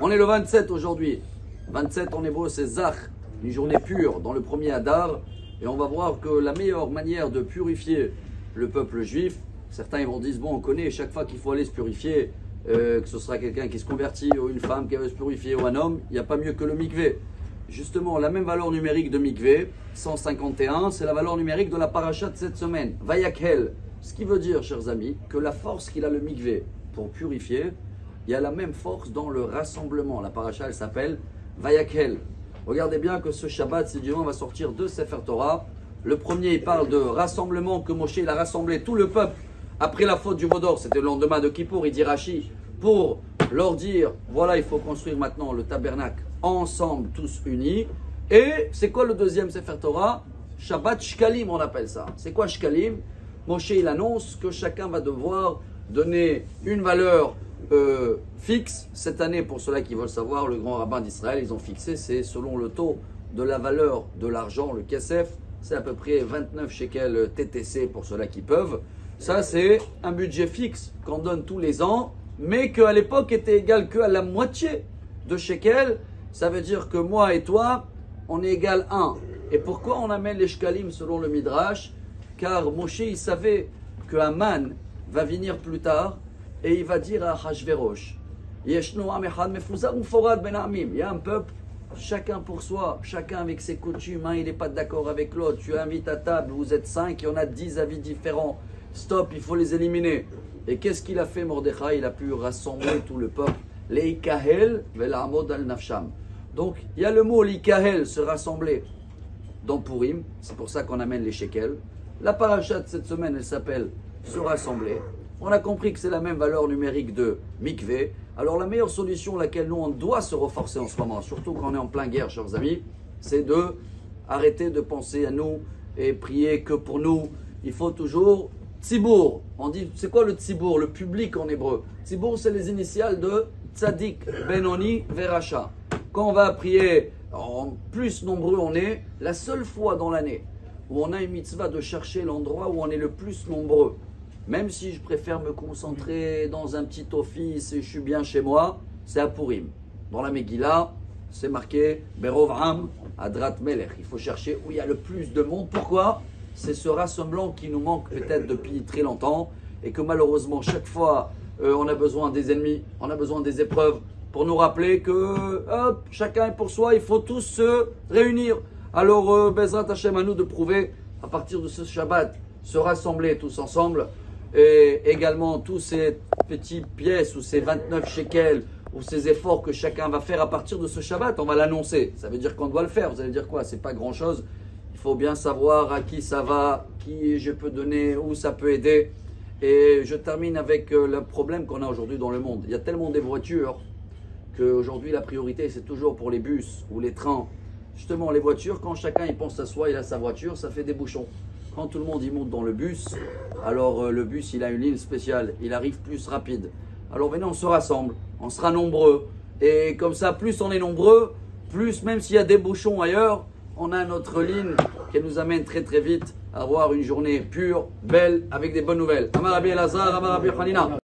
On est le 27 aujourd'hui. 27 en hébreu, c'est Zach, une journée pure dans le premier Adar. Et on va voir que la meilleure manière de purifier le peuple juif, certains ils vont dire, bon, on connaît chaque fois qu'il faut aller se purifier, que ce sera quelqu'un qui se convertit ou une femme qui veut se purifier ou un homme, il n'y a pas mieux que le mikvé. Justement, la même valeur numérique de mikvé, 151, c'est la valeur numérique de la paracha de cette semaine, Vayakhel. Ce qui veut dire, chers amis, que la force qu'il a le mikvé pour purifier, il y a la même force dans le rassemblement. La paracha, elle s'appelle Vayakhel. Regardez bien que ce Shabbat, si Dieu va sortir deux Sefer Torah. Le premier, il parle de rassemblement que Moshe il a rassemblé tout le peuple après la faute du Vaudor. C'était le lendemain de Kippour, il dit Rashi, pour leur dire, voilà, il faut construire maintenant le tabernacle ensemble, tous unis. Et c'est quoi le deuxième Sefer Torah? Shabbat Shkalim, on appelle ça. C'est quoi Shkalim? Moshe, il annonce que chacun va devoir donner une valeur fixe. Cette année, pour ceux-là qui veulent savoir, le grand rabbin d'Israël, ils ont fixé, c'est selon le taux de la valeur de l'argent, le kesef, c'est à peu près 29 shekels TTC pour ceux-là qui peuvent. Ça, c'est un budget fixe qu'on donne tous les ans, mais qu'à l'époque était égal qu'à la moitié de shekels. Ça veut dire que moi et toi, on est égal 1. Et pourquoi on amène les shkalim selon le Midrash? Car Moshe, il savait qu'un man va venir plus tard et il va dire à Hashverosh, il y a un peuple, chacun pour soi, chacun avec ses coutumes, il n'est pas d'accord avec l'autre. Tu invites à table, vous êtes 5, il y en a 10 avis différents. Stop, il faut les éliminer. Et qu'est-ce qu'il a fait, Mordechai? Il a pu rassembler tout le peuple. L'Ikahel ve'la'amod al nafsham. Donc, il y a le mot l'Ikahel, se rassembler, dans Purim. C'est pour ça qu'on amène les shekels. La paracha de cette semaine, elle s'appelle se rassembler. On a compris que c'est la même valeur numérique de mikvé. Alors la meilleure solution laquelle nous on doit se renforcer en ce moment, surtout quand on est en plein guerre, chers amis, c'est de arrêter de penser à nous et prier que pour nous. Il faut toujours tzibour. On dit, c'est quoi le tzibour? Le public en hébreu. Tzibour, c'est les initiales de tzadik, benoni, veracha. Quand on va prier, en plus nombreux on est, la seule fois dans l'année où on a une mitzvah de chercher l'endroit où on est le plus nombreux. Même si je préfère me concentrer dans un petit office et je suis bien chez moi, c'est à Purim. Dans la Megillah, c'est marqué Berov Am Adrat Melech. Il faut chercher où il y a le plus de monde. Pourquoi? C'est ce rassemblement qui nous manque peut-être depuis très longtemps et que malheureusement, chaque fois, on a besoin des ennemis, on a besoin des épreuves pour nous rappeler que hop, chacun est pour soi, il faut tous se réunir. Alors, Bezrat Hashem, à nous de prouver, à partir de ce Shabbat, se rassembler tous ensemble. Et également tous ces petites pièces ou ces 29 shekels ou ces efforts que chacun va faire à partir de ce Shabbat, on va l'annoncer. Ça veut dire qu'on doit le faire. Vous allez dire quoi? C'est pas grand chose. Il faut bien savoir à qui ça va, qui je peux donner, où ça peut aider. Et je termine avec le problème qu'on a aujourd'hui dans le monde. Il y a tellement de voitures qu'aujourd'hui la priorité c'est toujours pour les bus ou les trains. Justement les voitures, quand chacun il pense à soi, il a sa voiture, ça fait des bouchons. Quand tout le monde y monte dans le bus, alors le bus il a une ligne spéciale, il arrive plus rapide. Alors venez, on se rassemble, on sera nombreux. Et comme ça, plus on est nombreux, plus même s'il y a des bouchons ailleurs, on a notre ligne qui nous amène très très vite à avoir une journée pure, belle, avec des bonnes nouvelles. Amar Rabbi Elazar, Amar Rabbi Hanina.